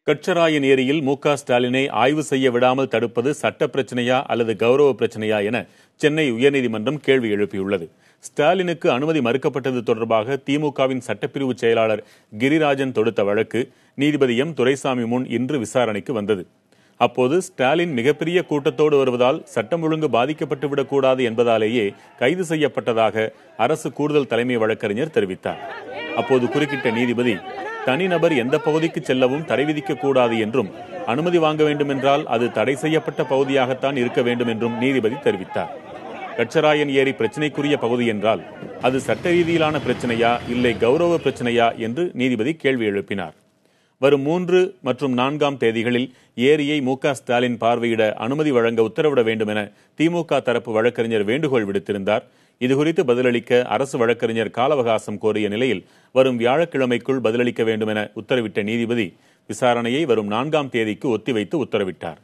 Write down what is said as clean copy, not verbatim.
கச்சராயன் ஏரியில் மு.க. ஸ்டாலினை ஆய்வு செய்ய விடாமல் தடுப்பது சட்ட பிரச்சனையா அல்லது கௌரவ பிரச்சனையா என சென்னை உயர்நீதிமன்றம் கேள்வி எழுப்பியுள்ளது. ஸ்டாலினுக்கு அனுமதி மறுக்கப்பட்டது தொடர்பாக திமுகவின் சட்டப்பிரிவு செயலாளர் கிரிராஜன் தொடுத்த வழக்கு நீதிபதி எம். துரைசாமி முன் இன்று விசாரணைக்கு வந்தது. அப்போது ஸ்டாலின் மிகப்பெரிய கூட்டத்தோடு வருவதால் சட்டம் ஒழுங்கு பாதிக்கப்பட்டுவிடக்கூடாது என்பதாலேயே கைது செய்யப்பட்டதாக அரசு கூடுதல் தலைமை வழக்கறிஞர் தெரிவித்தார். அப்போது குறுக்கிட்ட நீதிபதி, தனிநபர் எந்த பகுதிக்கு செல்லவும் தடை விதிக்கக்கூடாது என்றும், அனுமதி வாங்க வேண்டும் என்றால் அது தடை செய்யப்பட்ட பகுதியாகத்தான் இருக்க வேண்டும் என்றும் நீதிபதி தெரிவித்தார். கச்சராயன் ஏரி பிரச்சினைக்குரிய பகுதி என்றால் அது சட்ட ரீதியிலான பிரச்சனையா இல்லை கௌரவ பிரச்சனையா என்று நீதிபதி கேள்வி எழுப்பினார். வரும் 3 மற்றும் 4ஆம் தேதிகளில் ஏரியை மு.க. ஸ்டாலின் பார்வையிட அனுமதி வழங்க உத்தரவிட வேண்டும் என திமுக தரப்பு வழக்கறிஞர் வேண்டுகோள் விடுத்திருந்தார். இதுகுறித்து பதிலளிக்க அரசு வழக்கறிஞர் கால அவகாசம் கோரிய நிலையில் வரும் வியாழக்கிழமைக்குள் பதிலளிக்க வேண்டும் என உத்தரவிட்ட நீதிபதி விசாரணையை வரும் 4ஆம் தேதிக்கு ஒத்திவைத்து உத்தரவிட்டார்.